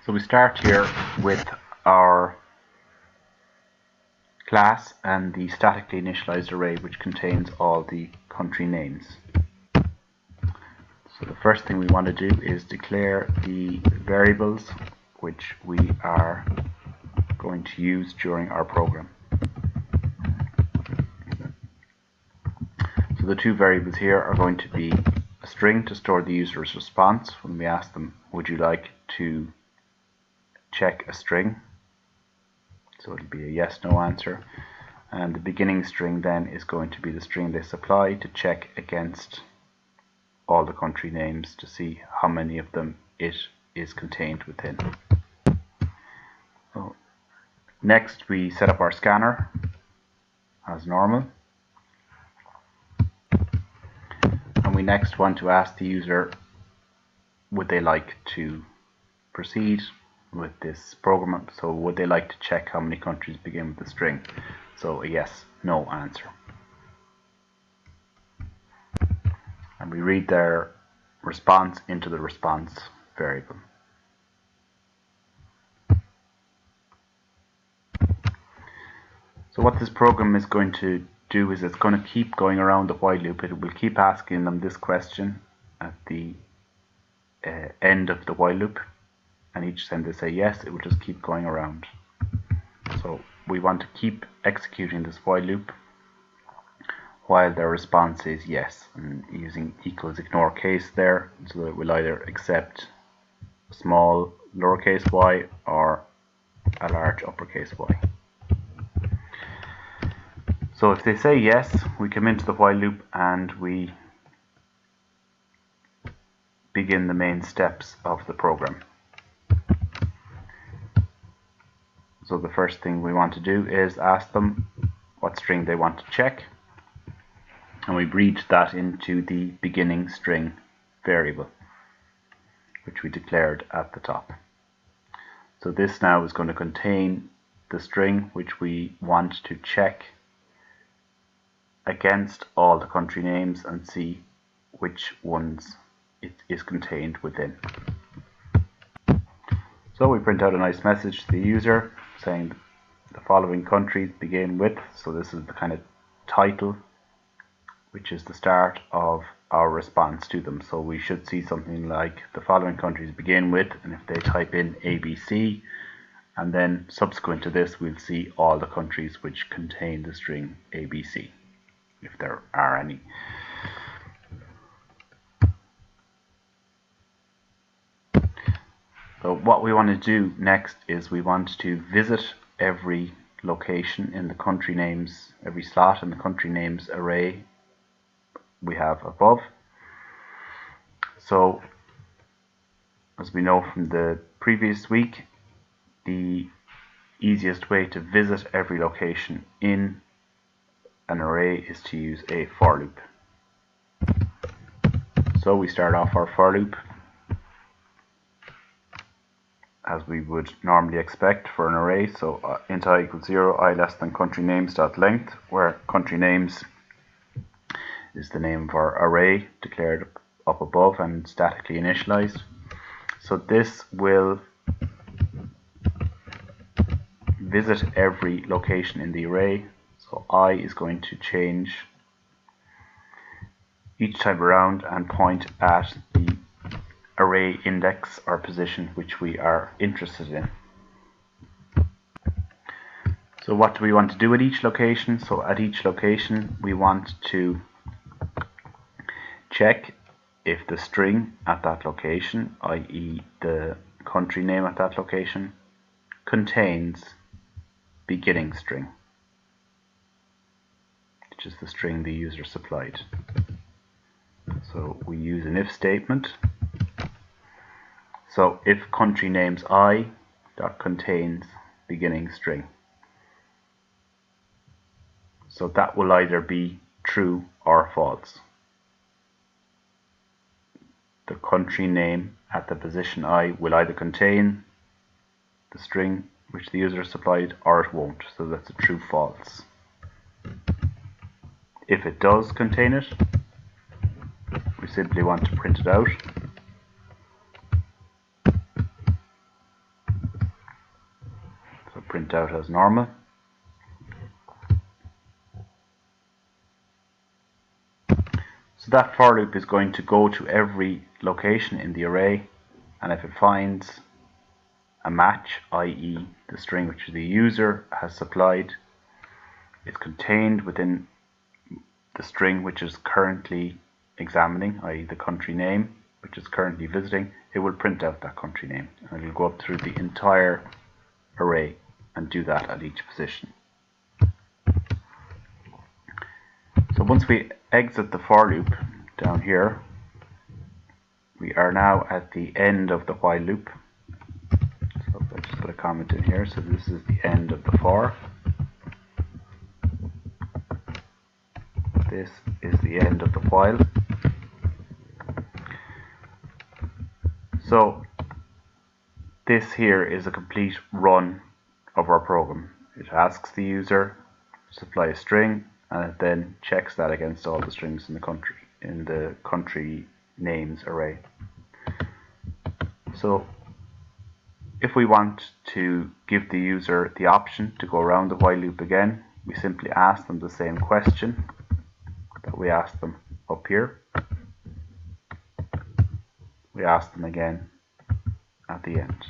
So we start here with our class and the statically initialized array which contains all the country names. So the first thing we want to do is declare the variables which we are going to use during our program. So the two variables here are going to be a string to store the user's response when we ask them, would you like to check a string? So it'll be a yes/no answer. And the beginning string then is going to be the string they supply to check against all the country names to see how many of them it is contained within. So next we set up our scanner as normal. And we next want to ask the user would they like to proceed with this program. So would they like to check how many countries begin with the string? So a yes/no answer. And we read their response into the response variable. So what this program is going to do is it's going to keep going around the while loop. It will keep asking them this question at the end of the while loop, and each time they say yes, it will just keep going around. So we want to keep executing this while loop while their response is yes, and using equals ignore case there, so that it will either accept a small lowercase y or a large uppercase y. So if they say yes, we come into the while loop and we begin the main steps of the program. So the first thing we want to do is ask them what string they want to check, and we read that into the beginning string variable which we declared at the top. So this now is going to contain the string which we want to check against all the country names and see which ones it is contained within. So we print out a nice message to the user saying the following countries begin with, so this is the kind of title which is the start of our response to them. So we should see something like the following countries begin with, and if they type in ABC, and then subsequent to this we'll see all the countries which contain the string ABC, if there are any. So what we want to do next is we want to visit every location in the country names, every slot in the country names array we have above. So as we know from the previous week, the easiest way to visit every location in an array is to use a for loop. So we start off our for loop as we would normally expect for an array. So int I equals 0, I less than country names dot length, where country names is the name of our array declared up above and statically initialized. So this will visit every location in the array. So I is going to change each time around and point at the array index or position which we are interested in. So what do we want to do at each location? So at each location we want to check if the string at that location, i.e. the country name at that location, contains beginning string, which is the string the user supplied. So we use an if statement. So if country names I dot contains beginning string, so that will either be true or false. The country name at the position I will either contain the string which the user supplied or it won't, so that's a true false. If it does contain it, we simply want to print it out. print out as normal. So that for loop is going to go to every location in the array, and if it finds a match, i.e. the string which the user has supplied is contained within the string which is currently examining, i.e. the country name which is currently visiting, it will print out that country name, and it will go up through the entire array and do that at each position. So once we exit the for loop down here, we are now at the end of the while loop. So I'll just put a comment in here. So this is the end of the for. This is the end of the while. So this here is a complete run of our program. It asks the user to supply a string, and it then checks that against all the strings in the country names array. So if we want to give the user the option to go around the while loop again, we simply ask them the same question that we asked them up here. We ask them again at the end.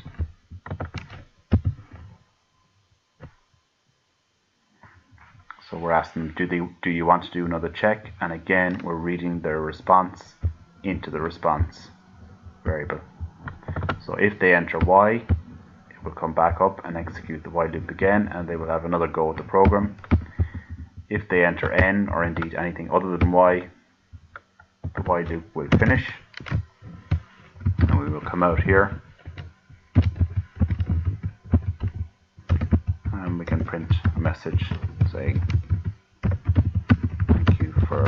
So we're asking them, do you want to do another check? And again, we're reading their response into the response variable. So if they enter Y, it will come back up and execute the while loop again, and they will have another go at the program. If they enter N, or indeed anything other than Y, the while loop will finish, and we will come out here, and we can print a message saying, "Thank you for